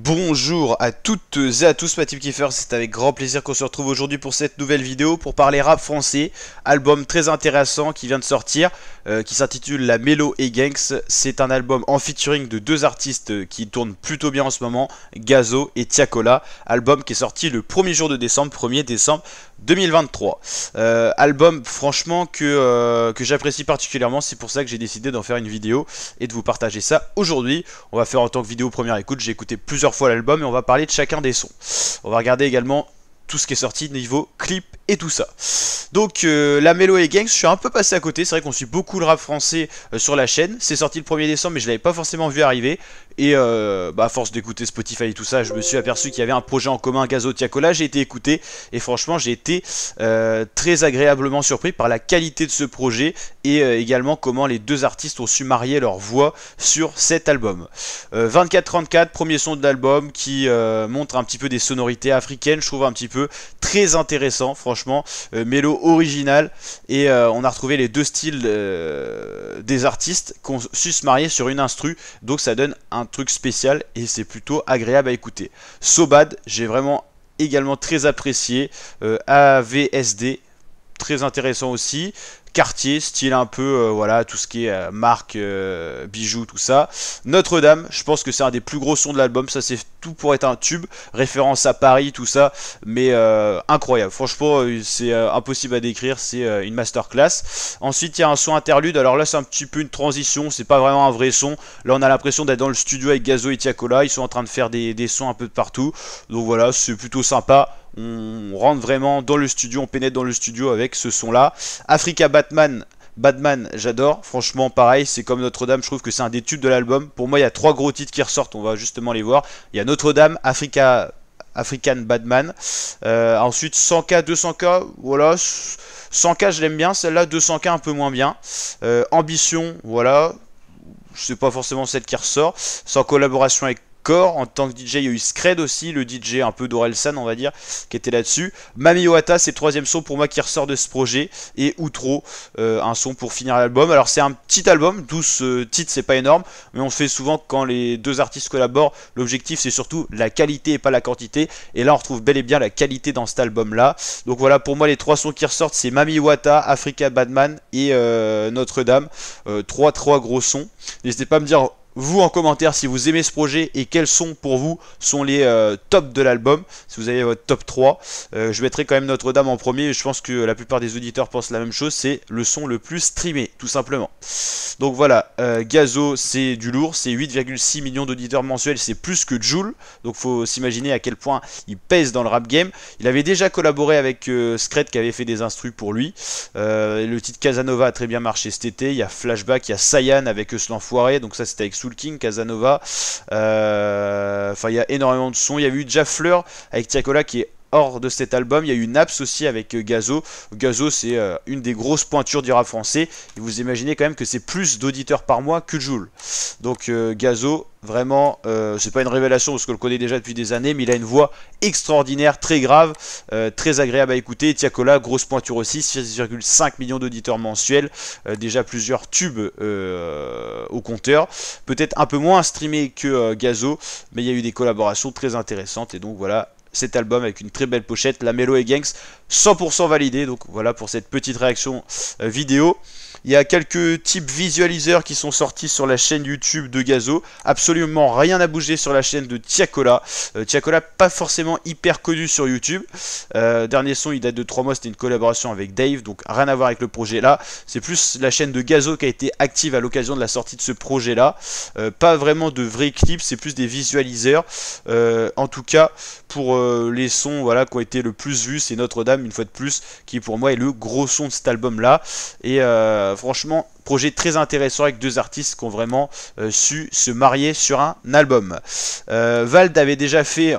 Bonjour à toutes et à tous, ma team Kiefer, c'est avec grand plaisir qu'on se retrouve aujourd'hui pour cette nouvelle vidéo pour parler rap français, album très intéressant qui vient de sortir, qui s'intitule La Mélo et Gangs. C'est un album en featuring de deux artistes qui tournent plutôt bien en ce moment, Gazo et Tiakola, album qui est sorti le 1er jour de décembre, 1er décembre 2023. Album franchement que j'apprécie particulièrement, c'est pour ça que j'ai décidé d'en faire une vidéo et de vous partager ça aujourd'hui. On va faire en tant que vidéo première écoute, j'ai écouté plusieurs fois l'album et on va parler de chacun des sons. On va regarder également tout ce qui est sorti niveau clip et tout ça. Donc La Mélo et Gangs, je suis un peu passé à côté. C'est vrai qu'on suit beaucoup le rap français sur la chaîne. C'est sorti le 1er décembre mais je l'avais pas forcément vu arriver. Et à force d'écouter Spotify et tout ça, je me suis aperçu qu'il y avait un projet en commun, Gazo Tiakola. J'ai été écouté et franchement j'ai été très agréablement surpris par la qualité de ce projet et également comment les deux artistes ont su marier leur voix sur cet album. 24-34, premier son de l'album qui montre un petit peu des sonorités africaines, je trouve un petit peu très intéressant, franchement, mélo original et on a retrouvé les deux styles des artistes qui ont su se marier sur une instru, donc ça donne un truc spécial et c'est plutôt agréable à écouter. So Bad, j'ai vraiment également très apprécié. AVSD, très intéressant aussi. Quartier, style un peu, voilà, tout ce qui est marque, bijoux, tout ça. Notre-Dame, je pense que c'est un des plus gros sons de l'album, ça c'est tout pour être un tube, référence à Paris, tout ça, mais incroyable, franchement c'est impossible à décrire, c'est une masterclass. Ensuite il y a un son interlude, alors là c'est un petit peu une transition, c'est pas vraiment un vrai son, là on a l'impression d'être dans le studio avec Gazo et Tiakola, ils sont en train de faire des sons un peu de partout, donc voilà, c'est plutôt sympa. On rentre vraiment dans le studio, on pénètre dans le studio avec ce son là. Africa Batman, j'adore, franchement pareil, c'est comme Notre-Dame, je trouve que c'est un des tubes de l'album. Pour moi il y a trois gros titres qui ressortent, on va justement les voir. Il y a Notre-Dame, African Batman, ensuite 100K, 200K, voilà, 100K je l'aime bien, celle-là, 200K un peu moins bien. Ambition, voilà, je sais pas forcément celle qui ressort, sans collaboration avec en tant que DJ, il y a eu Scred aussi, le DJ un peu d'Orelsan on va dire, qui était là-dessus. Mami Wata, c'est le troisième son pour moi qui ressort de ce projet. Et Outro, un son pour finir l'album. Alors c'est un petit album, 12 titres, c'est pas énorme, mais on fait souvent quand les deux artistes collaborent, l'objectif c'est surtout la qualité et pas la quantité. Et là on retrouve bel et bien la qualité dans cet album-là. Donc voilà, pour moi les trois sons qui ressortent, c'est Mami Wata, Africa Batman et Notre-Dame. Trois gros sons. N'hésitez pas à me dire vous en commentaire si vous aimez ce projet et quels sons pour vous sont les tops de l'album, si vous avez votre top 3. Je mettrai quand même Notre-Dame en premier, je pense que la plupart des auditeurs pensent la même chose, c'est le son le plus streamé, tout simplement. Donc voilà, Gazo c'est du lourd, c'est 8,6 millions d'auditeurs mensuels, c'est plus que Jul, donc faut s'imaginer à quel point il pèse dans le rap game. Il avait déjà collaboré avec Scred qui avait fait des instrus pour lui. Le titre Casanova a très bien marché cet été, il y a Flashback, il y a Sayan avec ce l'enfoiré, donc ça c'était avec Soul King, Casanova, enfin il y a énormément de sons. Il y a eu Jafleur avec Tiakola qui est hors de cet album. Il y a eu Naps aussi avec Gazo. Gazo c'est une des grosses pointures du rap français et vous imaginez quand même que c'est plus d'auditeurs par mois que Jul. Donc Gazo vraiment c'est pas une révélation parce qu'on le connaît déjà depuis des années, mais il a une voix extraordinaire, très grave, très agréable à écouter. Tiakola, grosse pointure aussi, 6,5 millions d'auditeurs mensuels, déjà plusieurs tubes au compteur, peut-être un peu moins streamé que Gazo, mais il y a eu des collaborations très intéressantes et donc voilà cet album avec une très belle pochette, La Mélo et Gangs, 100% validé. Donc voilà pour cette petite réaction vidéo. Il y a quelques types visualiseurs qui sont sortis sur la chaîne YouTube de Gazo. Absolument rien à bouger sur la chaîne de Tiakola. Tiakola pas forcément hyper connu sur YouTube. Dernier son il date de 3 mois, c'était une collaboration avec Dave, donc rien à voir avec le projet là. C'est plus la chaîne de Gazo qui a été active à l'occasion de la sortie de ce projet là. Pas vraiment de vrais clips, c'est plus des visualiseurs. En tout cas pour les sons voilà, qui ont été le plus vus, c'est Notre-Dame une fois de plus, qui pour moi est le gros son de cet album là. Et franchement, projet très intéressant avec deux artistes qui ont vraiment su se marier sur un album. Vald avait déjà fait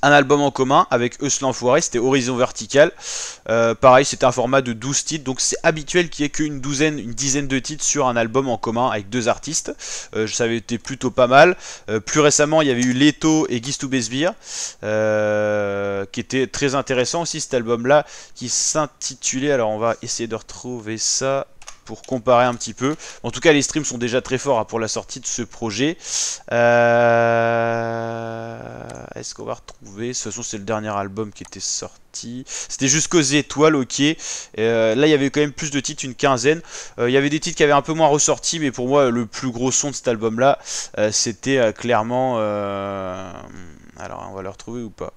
un album en commun avec Euslan l'Enfoiré, c'était Horizon Vertical. Pareil, c'était un format de 12 titres, donc c'est habituel qu'il y ait qu'une dizaine de titres sur un album en commun avec deux artistes. Ça avait été plutôt pas mal. Plus récemment, il y avait eu Leto et Gistou Besbir, qui était très intéressant aussi cet album-là, qui s'intitulait, alors on va essayer de retrouver ça pour comparer un petit peu. En tout cas, les streams sont déjà très forts hein, pour la sortie de ce projet. Est-ce qu'on va retrouver? De toute façon, c'est le dernier album qui était sorti. C'était Jusqu'aux étoiles, ok. Là, il y avait quand même plus de titres, une quinzaine. Il y avait des titres qui avaient un peu moins ressorti, mais pour moi, le plus gros son de cet album-là, c'était clairement... alors, on va le retrouver ou pas?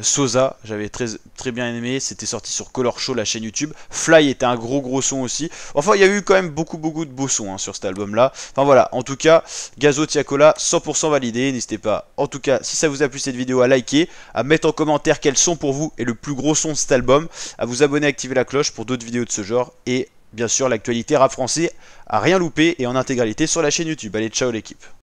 Sosa, j'avais très bien aimé, c'était sorti sur Color Show, la chaîne YouTube. Fly était un gros son aussi. Enfin, il y a eu quand même beaucoup de beaux sons hein, sur cet album-là. Enfin voilà, en tout cas, Gazo Tiakola, 100% validé. N'hésitez pas, en tout cas, si ça vous a plu cette vidéo, à liker, à mettre en commentaire quel son pour vous est le plus gros son de cet album, à vous abonner, à activer la cloche pour d'autres vidéos de ce genre, et bien sûr l'actualité rap français à rien louper et en intégralité sur la chaîne YouTube. Allez, ciao l'équipe.